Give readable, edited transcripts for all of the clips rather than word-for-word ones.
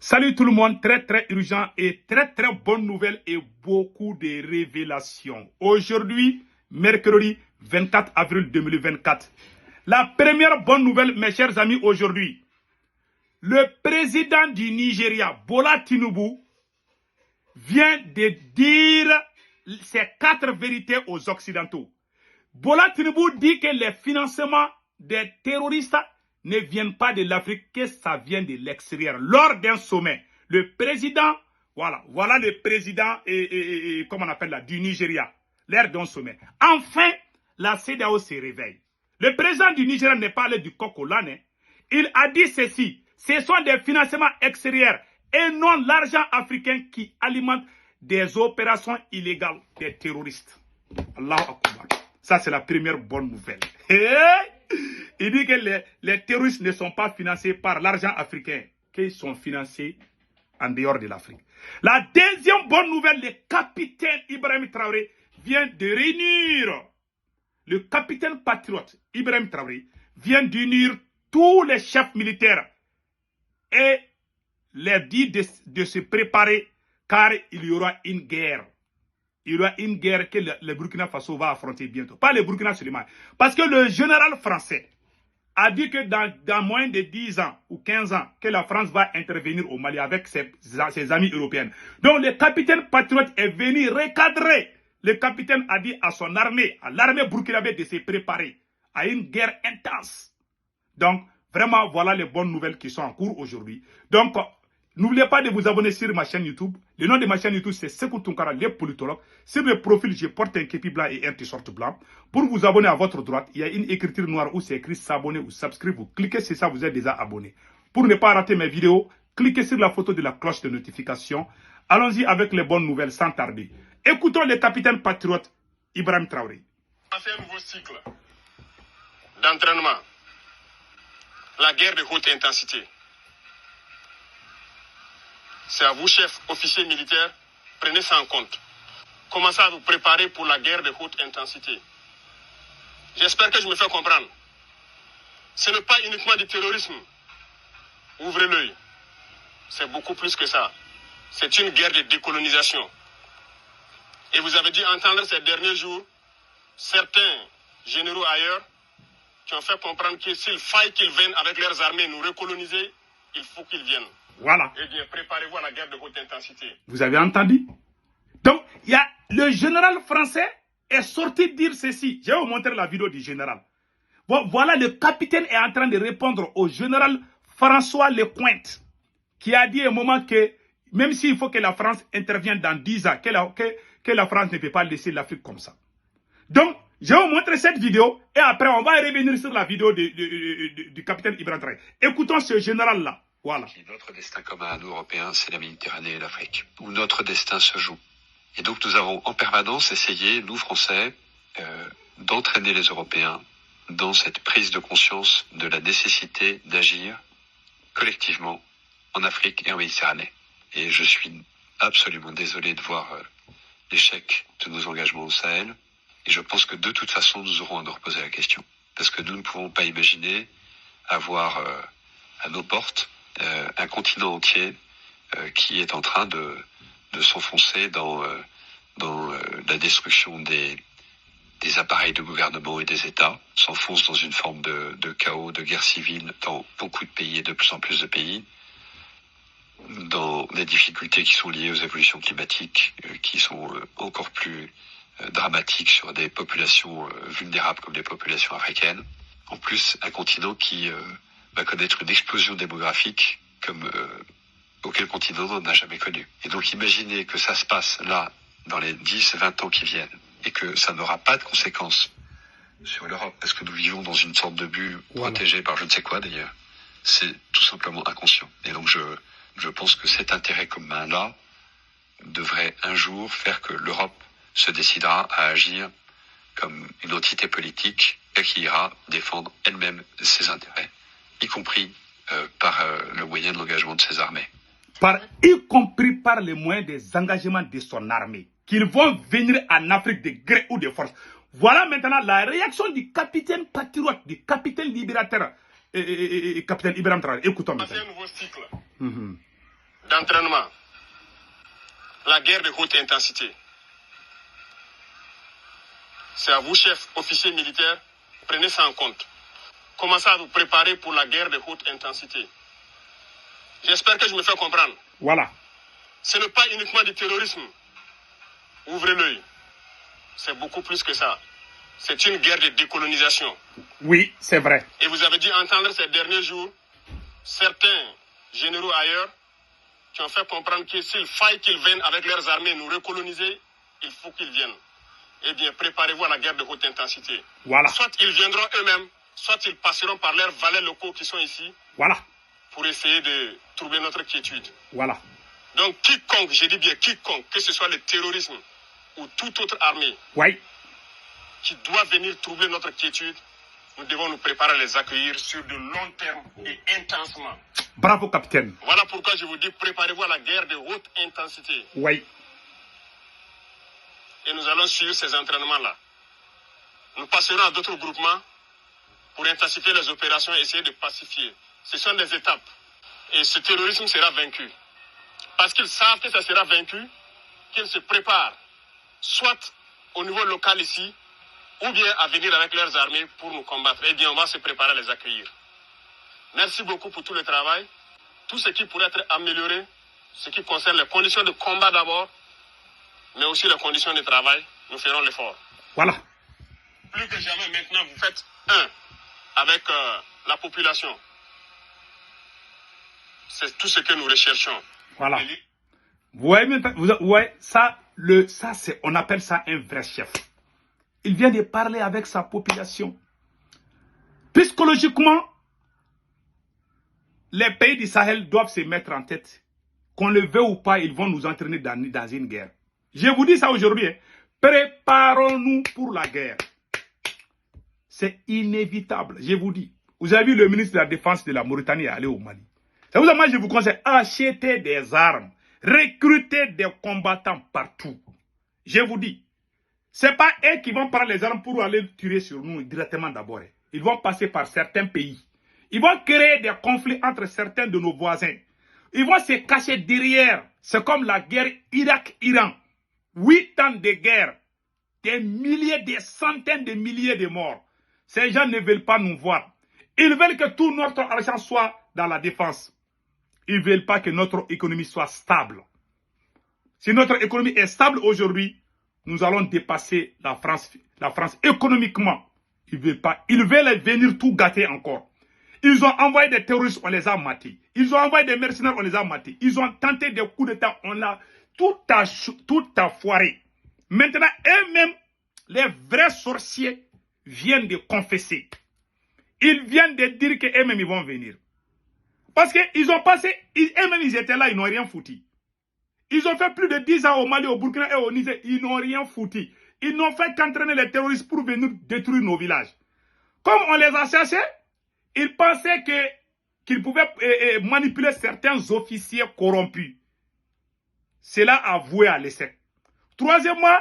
Salut tout le monde, très urgent et très bonne nouvelle et beaucoup de révélations. Aujourd'hui, mercredi 24 avril 2024. La première bonne nouvelle, mes chers amis, aujourd'hui. Le président du Nigeria, Bola Tinubu, vient de dire ses 4 vérités aux Occidentaux. Bola Tinubu dit que les financements des terroristes ne viennent pas de l'Afrique, que ça vient de l'extérieur. Lors d'un sommet, le président, voilà le président comment on appelle là, du Nigeria, lors d'un sommet. Enfin, la CEDEAO se réveille. Le président du Nigeria n'est pas allé du coq au l'âne. Il a dit ceci, ce sont des financements extérieurs et non l'argent africain qui alimente des opérations illégales des terroristes. Allahu Akbar. Ça, c'est la première bonne nouvelle. Il dit que les terroristes ne sont pas financés par l'argent africain, qu'ils sont financés en dehors de l'Afrique. La deuxième bonne nouvelle, le capitaine Ibrahim Traoré vient de réunir, le capitaine patriote Ibrahim Traoré vient d'unir tous les chefs militaires et leur dit de se préparer car il y aura une guerre. Il y aura une guerre que le Burkina Faso va affronter bientôt. Pas le Burkina seulement. Parce que le général français a dit que dans moins de 10 ans ou 15 ans, que la France va intervenir au Mali avec ses amis européens. Donc le capitaine patriote est venu recadrer. Le capitaine a dit à son armée, à l'armée burkinabé de se préparer à une guerre intense. Donc vraiment, voilà les bonnes nouvelles qui sont en cours aujourd'hui. Donc, n'oubliez pas de vous abonner sur ma chaîne YouTube. Le nom de ma chaîne YouTube, c'est Sekou Tounkara, les politologues. Sur le profil, je porte un képi blanc et un t-shirt blanc. Pour vous abonner à votre droite, il y a une écriture noire où c'est écrit s'abonner ou subscribe. Vous cliquez sur ça, vous êtes déjà abonné. Pour ne pas rater mes vidéos, cliquez sur la photo de la cloche de notification. Allons-y avec les bonnes nouvelles sans tarder. Écoutons le capitaine patriote Ibrahim Traoré. On fait un nouveau cycle d'entraînement. La guerre de haute intensité. C'est à vous, chefs, officiers militaires, prenez ça en compte. Commencez à vous préparer pour la guerre de haute intensité. J'espère que je me fais comprendre. Ce n'est pas uniquement du terrorisme. Ouvrez l'œil. C'est beaucoup plus que ça. C'est une guerre de décolonisation. Et vous avez dû entendre ces derniers jours certains généraux ailleurs qui ont fait comprendre que s'il faille qu'ils viennent avec leurs armées nous recoloniser, il faut qu'ils viennent. Voilà. Eh bien, préparez-vous à la guerre de haute intensité. Vous avez entendu? Donc, le général français est sorti dire ceci. Je vais vous montrer la vidéo du général. Bon, voilà, le capitaine est en train de répondre au général François Lecointre, qui a dit à un moment que, même s'il faut que la France intervienne dans 10 ans, que la France ne peut pas laisser l'Afrique comme ça. Donc, je vais vous montrer cette vidéo et après, on va revenir sur la vidéo du capitaine Ibrahim Traoré. Écoutons ce général-là. Voilà. Notre destin commun à nous, Européens, c'est la Méditerranée et l'Afrique, où notre destin se joue. Et donc nous avons en permanence essayé, nous Français, d'entraîner les Européens dans cette prise de conscience de la nécessité d'agir collectivement en Afrique et en Méditerranée. Et je suis absolument désolé de voir l'échec de nos engagements au Sahel. Et je pense que de toute façon, nous aurons à nous reposer la question. Parce que nous ne pouvons pas imaginer avoir à nos portes un continent entier qui est en train de s'enfoncer dans la destruction des appareils de gouvernement et des États, s'enfonce dans une forme de chaos, de guerre civile dans beaucoup de pays et de plus en plus de pays, dans des difficultés qui sont liées aux évolutions climatiques, qui sont encore plus dramatiques sur des populations vulnérables comme les populations africaines. En plus, un continent qui va connaître une explosion démographique comme aucun continent n'en a jamais connu. Et donc imaginez que ça se passe là, dans les 10-20 ans qui viennent, et que ça n'aura pas de conséquences sur l'Europe, parce que nous vivons dans une sorte de bulle protégée par je ne sais quoi d'ailleurs. C'est tout simplement inconscient. Et donc je pense que cet intérêt commun-là devrait un jour faire que l'Europe se décidera à agir comme une entité politique et qui ira défendre elle-même ses intérêts, y compris par le moyen de l'engagement de ses armées. Y compris par les moyens des engagements de son armée, qu'ils vont venir en Afrique de gré ou de force. Voilà maintenant la réaction du capitaine patriote, du capitaine libérateur, capitaine Ibrahim Traoré. Écoutons maintenant. C'est un nouveau cycle d'entraînement, la guerre de haute intensité. C'est à vous, chefs, officiers militaires, prenez ça en compte. Commencez à vous préparer pour la guerre de haute intensité. J'espère que je me fais comprendre. Voilà. Ce n'est pas uniquement du terrorisme. Ouvrez l'œil. C'est beaucoup plus que ça. C'est une guerre de décolonisation. Oui, c'est vrai. Et vous avez dû entendre ces derniers jours certains généraux ailleurs qui ont fait comprendre que s'il faille qu'ils viennent avec leurs armées nous recoloniser, il faut qu'ils viennent. Eh bien, préparez-vous à la guerre de haute intensité. Voilà. Soit ils viendront eux-mêmes, soit ils passeront par leurs valets locaux qui sont ici. Voilà. Pour essayer de troubler notre quiétude. Voilà. Donc, quiconque, je dis bien quiconque, que ce soit le terrorisme ou toute autre armée, Oui. qui doit venir troubler notre quiétude, nous devons nous préparer à les accueillir sur de long terme et intensement. Bravo, capitaine. Voilà pourquoi je vous dis, préparez-vous à la guerre de haute intensité. Oui. Et nous allons suivre ces entraînements-là. Nous passerons à d'autres groupements pour intensifier les opérations et essayer de pacifier. Ce sont des étapes. Et ce terrorisme sera vaincu. Parce qu'ils savent que ça sera vaincu, qu'ils se préparent, soit au niveau local ici, ou bien à venir avec leurs armées pour nous combattre. Eh bien, on va se préparer à les accueillir. Merci beaucoup pour tout le travail. Tout ce qui pourrait être amélioré, ce qui concerne les conditions de combat d'abord, mais aussi les conditions de travail, nous ferons l'effort. Voilà. Plus que jamais maintenant, vous faites un avec la population. C'est tout ce que nous recherchons. Voilà. Vous voyez, ça, on appelle ça un vrai chef. Il vient de parler avec sa population. Psychologiquement, les pays du Sahel doivent se mettre en tête. Qu'on le veuille ou pas, ils vont nous entraîner dans une guerre. Je vous dis ça aujourd'hui. Hein. Préparons-nous pour la guerre. C'est inévitable, je vous dis. Vous avez vu le ministre de la Défense de la Mauritanie aller au Mali. C'est pour ça que moi je vous conseille, achetez des armes. Recrutez des combattants partout. Je vous dis, ce n'est pas eux qui vont prendre les armes pour aller tirer sur nous directement d'abord. Ils vont passer par certains pays. Ils vont créer des conflits entre certains de nos voisins. Ils vont se cacher derrière. C'est comme la guerre Irak-Iran. 8 ans de guerre. Des milliers, des centaines de milliers de morts. Ces gens ne veulent pas nous voir. Ils veulent que tout notre argent soit dans la défense. Ils ne veulent pas que notre économie soit stable. Si notre économie est stable aujourd'hui, nous allons dépasser la France économiquement. Ils ne veulent pas. Ils veulent venir tout gâter encore. Ils ont envoyé des terroristes, on les a matés. Ils ont envoyé des mercenaires, on les a matés. Ils ont tenté des coups d'État, on a tout a foiré. Maintenant, eux-mêmes, les vrais sorciers viennent de confesser. Ils viennent de dire qu'eux-mêmes, ils vont venir. Parce qu'ils ont passé, eux-mêmes, ils étaient là, ils n'ont rien foutu. Ils ont fait plus de 10 ans au Mali, au Burkina et au Niger, ils n'ont rien foutu. Ils n'ont fait qu'entraîner les terroristes pour venir détruire nos villages. Comme on les a cherchés, ils pensaient qu'ils pouvaient manipuler certains officiers corrompus. Cela a voué à l'échec. Troisièmement,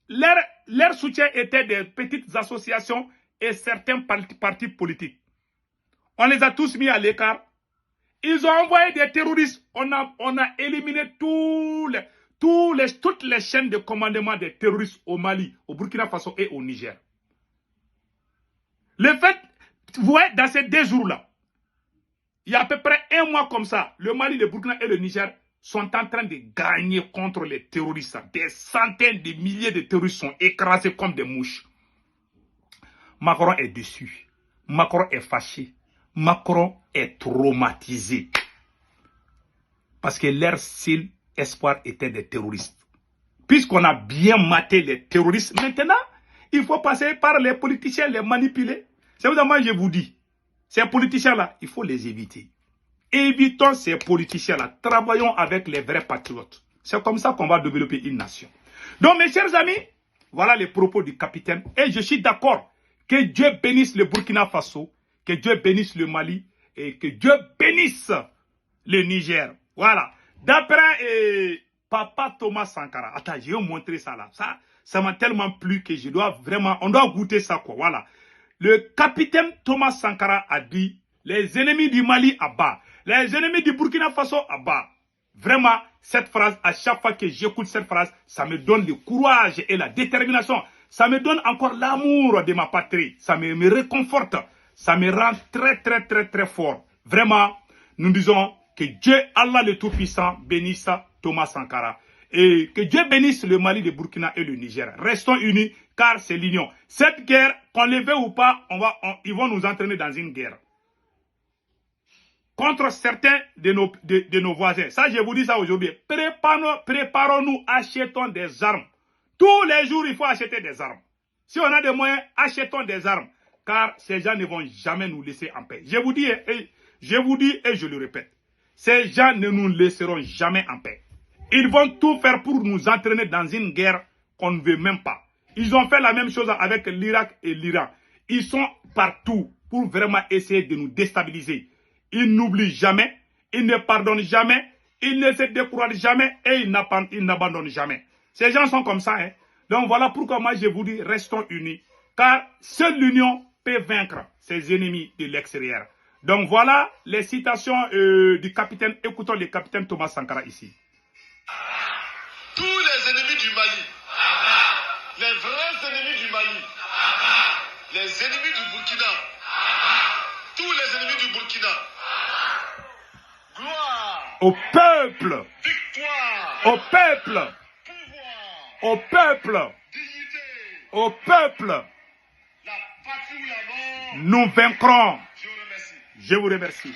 leur soutien était des petites associations et certains partis politiques. On les a tous mis à l'écart. Ils ont envoyé des terroristes. On a éliminé toutes les chaînes de commandement des terroristes au Mali, au Burkina Faso et au Niger. Le fait, vous voyez, dans ces 2 jours-là, il y a à peu près 1 mois comme ça, le Mali, le Burkina et le Niger sont en train de gagner contre les terroristes. Des centaines de milliers de terroristes sont écrasés comme des mouches. Macron est déçu. Macron est fâché. Macron est traumatisé. Parce que leur seul espoir était des terroristes. Puisqu'on a bien maté les terroristes, maintenant, il faut passer par les politiciens, les manipuler. C'est pour ça que moi je vous dis, ces politiciens-là, il faut les éviter. Évitons ces politiciens-là. Travaillons avec les vrais patriotes. C'est comme ça qu'on va développer une nation. Donc, mes chers amis, voilà les propos du capitaine. Et je suis d'accord que Dieu bénisse le Burkina Faso, que Dieu bénisse le Mali et que Dieu bénisse le Niger. Voilà. D'après Papa Thomas Sankara. Attends, je vais vous montrer ça là. Ça m'a tellement plu que je dois vraiment... On doit goûter ça quoi. Voilà. Le capitaine Thomas Sankara a dit, les ennemis du Mali à bas. Les ennemis du Burkina Faso à bas. Vraiment, cette phrase, à chaque fois que j'écoute cette phrase, ça me donne le courage et la détermination. Ça me donne encore l'amour de ma patrie. Ça me réconforte. Ça me rend très, très, très, très fort. Vraiment, nous disons que Dieu, Allah le Tout-Puissant, bénisse Thomas Sankara. Et que Dieu bénisse le Mali, le Burkina et le Niger. Restons unis, car c'est l'union. Cette guerre, qu'on le veuille ou pas, ils vont nous entraîner dans une guerre. Contre certains de nos voisins. Ça, je vous dis ça aujourd'hui. Préparons-nous, achetons des armes. Tous les jours, il faut acheter des armes. Si on a des moyens, achetons des armes. Car ces gens ne vont jamais nous laisser en paix. Je vous dis et je le répète. Ces gens ne nous laisseront jamais en paix. Ils vont tout faire pour nous entraîner dans une guerre qu'on ne veut même pas. Ils ont fait la même chose avec l'Irak et l'Iran. Ils sont partout pour vraiment essayer de nous déstabiliser. Ils n'oublient jamais, ils ne pardonnent jamais, ils ne se découragent jamais et ils n'abandonnent jamais. Ces gens sont comme ça. Hein. Donc voilà pourquoi moi je vous dis, restons unis. Car seule l'union peut vaincre ses ennemis de l'extérieur. Donc voilà les citations du capitaine. Écoutons le capitaine Thomas Sankara ici. Tous les ennemis du Mali, les vrais ennemis du Mali, les ennemis du Burkina, tous les ennemis du Burkina, gloire au peuple, victoire, au peuple, pouvoir, au peuple, dignité, au peuple, la patrie ou la mort. nous vaincrons. Je vous remercie. Je vous remercie.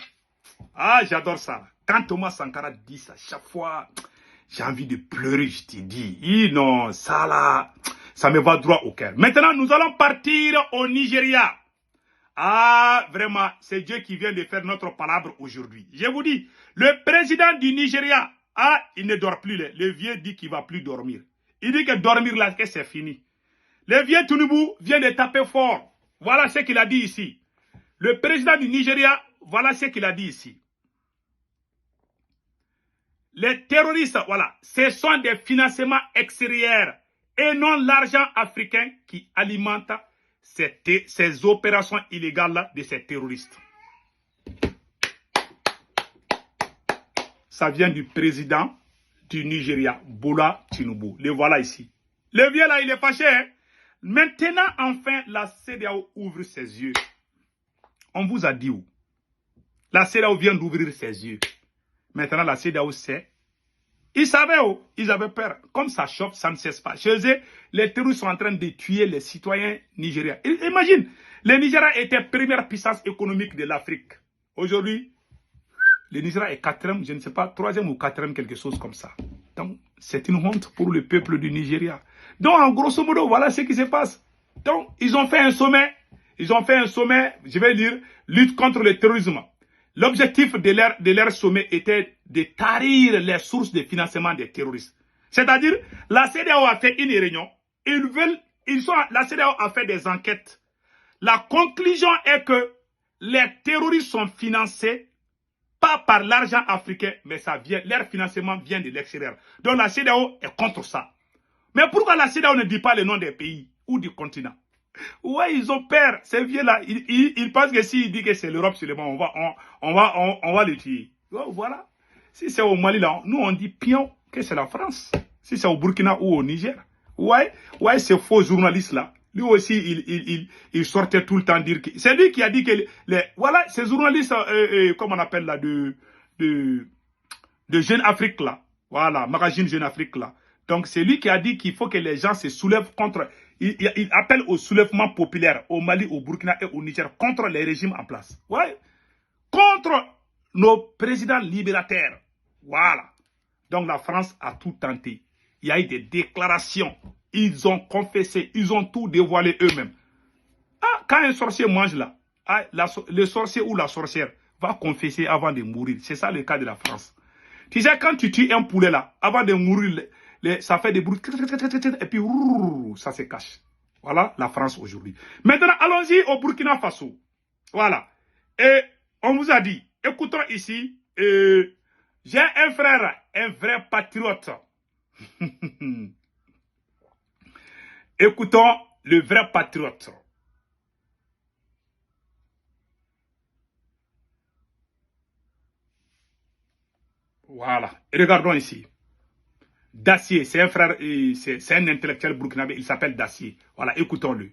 Ah, j'adore ça. Quand Thomas Sankara dit ça, chaque fois, j'ai envie de pleurer, je te dis. Non, ça là, ça me va droit au cœur. Maintenant, nous allons partir au Nigeria. Ah, vraiment, c'est Dieu qui vient de faire notre palabre aujourd'hui. Je vous dis, le président du Nigeria, il ne dort plus. Le vieux dit qu'il ne va plus dormir. Il dit que dormir là, que c'est fini. Le vieux Tinubu vient de taper fort. Voilà ce qu'il a dit ici. Le président du Nigeria, voilà ce qu'il a dit ici. Les terroristes, voilà, ce sont des financements extérieurs et non l'argent africain qui alimente ces opérations illégales de ces terroristes. Ça vient du président du Nigeria, Bola Tinubu. Le voilà ici. Le vieux là, il est fâché. Hein? Maintenant, enfin, la CEDEAO ouvre ses yeux. On vous a dit où? La CEDEAO vient d'ouvrir ses yeux. Maintenant, la CEDEAO sait. Ils savaient où? Ils avaient peur. Comme ça chauffe, ça ne cesse pas. Chez eux, les terroristes sont en train de tuer les citoyens nigériens. Imagine, le Nigeria était première puissance économique de l'Afrique. Aujourd'hui, le Nigeria est quatrième, je ne sais pas, troisième ou quatrième, quelque chose comme ça. Donc, c'est une honte pour le peuple du Nigeria. Donc, en grosso modo, voilà ce qui se passe. Donc, ils ont fait un sommet. Je vais dire, lutte contre le terrorisme. L'objectif de leur sommet était de tarir les sources de financement des terroristes. C'est-à-dire, la CEDEAO a fait une réunion. La CEDEAO a fait des enquêtes. La conclusion est que les terroristes sont financés pas par l'argent africain, mais leur financement vient de l'extérieur. Donc la CEDEAO est contre ça. Mais pourquoi la CEDEAO ne dit pas le nom des pays ou du continent? Ouais, ils ont peur. Ces vieux-là, ils pensent que s'ils disent que c'est l'Europe seulement, on va les tuer. Oh, voilà. Si c'est au Mali, là, nous on dit pion que c'est la France. Si c'est au Burkina ou au Niger. Ouais, ces faux journalistes-là. Lui aussi, il sortait tout le temps dire que... C'est lui qui a dit que... Voilà, ces journalistes, comme on appelle là, de Jeune Afrique, là. Voilà, magazine Jeune Afrique, là. Donc, c'est lui qui a dit qu'il faut que les gens se soulèvent contre... Il appelle au soulèvement populaire au Mali, au Burkina et au Niger contre les régimes en place. Ouais. Contre nos présidents libérateurs. Voilà. Donc, la France a tout tenté. Il y a eu des déclarations. Ils ont confessé. Ils ont tout dévoilé eux-mêmes. Quand un sorcier mange là, le sorcier ou la sorcière va confesser avant de mourir. C'est ça le cas de la France. Tu sais, quand tu tues un poulet là, avant de mourir, ça fait des bruits, et puis ça se cache. Voilà la France aujourd'hui. Maintenant, allons-y au Burkina Faso. Voilà. Et on vous a dit, écoutons ici, j'ai un frère, un vrai patriote. Écoutons le vrai patriote. Voilà. Regardons ici. Dacier, c'est un frère, c'est un intellectuel burkinabé, il s'appelle Dacier. Voilà, écoutons-le.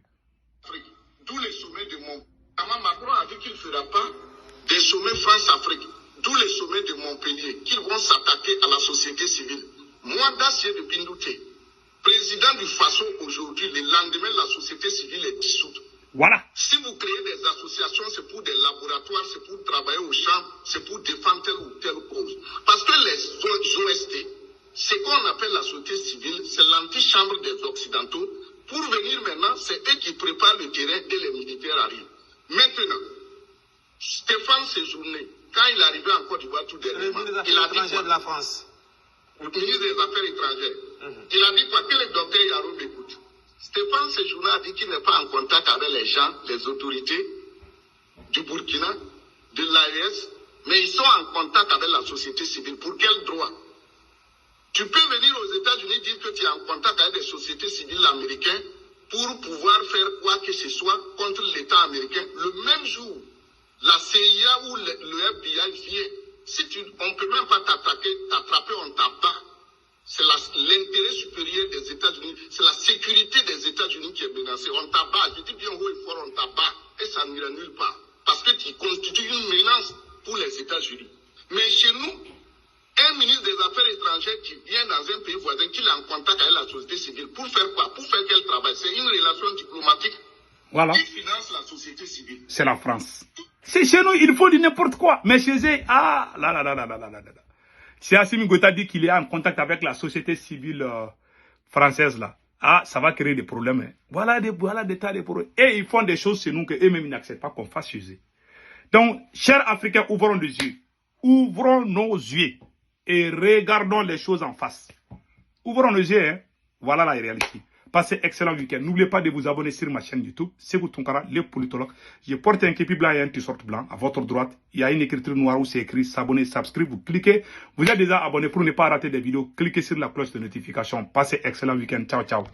D'où les sommets de Macron a dit qu'il ne fera pas des sommets France-Afrique. D'où les sommets de Montpellier, qu'ils vont s'attaquer à la société civile. Moi, Dacier de Bindouté, président du Faso aujourd'hui, le lendemain, la société civile est dissoute. Voilà. Si vous créez des associations, c'est pour des laboratoires, c'est pour travailler au champ, c'est pour défendre telle ou telle cause. Parce que les OST, ce qu'on appelle la société civile, c'est l'antichambre des Occidentaux. Pour venir maintenant, c'est eux qui préparent le terrain et les militaires arrivent. Maintenant, Stéphane Séjourné, quand il est arrivé en Côte d'Ivoire tout dernièrement, il a dit quoi? De la France. Le ministre des Affaires étrangères. Il a dit quoi? Que le docteur Yaro m'écoute. Stéphane Séjourné a dit qu'il n'est pas en contact avec les gens, les autorités du Burkina, de l'AES, mais ils sont en contact avec la société civile. Pour quel droit? Tu peux venir aux États-Unis dire que tu es en contact avec des sociétés civiles américaines pour pouvoir faire quoi que ce soit contre l'État américain. Le même jour, la CIA ou le FBI vient. Si on ne peut même pas t'attraper, on t'abat. C'est l'intérêt supérieur des États-Unis, c'est la sécurité des États-Unis qui est menacée. On t'abat, je dis bien haut et fort, on t'abat. Et ça n'ira nulle part. Parce que tu constitues une menace pour les États-Unis. Mais chez nous, un ministre des Affaires étrangères qui vient dans un pays voisin, qui est en contact avec la société civile, pour faire quoi? Pour faire quel travail? C'est une relation diplomatique. Voilà. Qui finance la société civile? C'est la France. C'est chez nous, il faut dire n'importe quoi. Mais chez eux, ah, là. Si Assimi Goïta dit qu'il est en contact avec la société civile française, là, ah, ça va créer des problèmes. Hein. Voilà des tas de problèmes. Et ils font des choses chez nous qu'eux-mêmes n'acceptent pas qu'on fasse chez eux. Donc, chers Africains, ouvrons les yeux. Ouvrons nos yeux et regardons les choses en face. Ouvrons les yeux, hein. Voilà la réalité. Passez excellent week-end. N'oubliez pas de vous abonner sur ma chaîne YouTube, Sekou Tunkara, le politologue. Je porte un képi blanc et un t-shirt blanc. À votre droite, il y a une écriture noire où c'est écrit s'abonner, subscribe. Vous cliquez. Vous êtes déjà abonné pour ne pas rater des vidéos. Cliquez sur la cloche de notification. Passez excellent week-end. Ciao, ciao.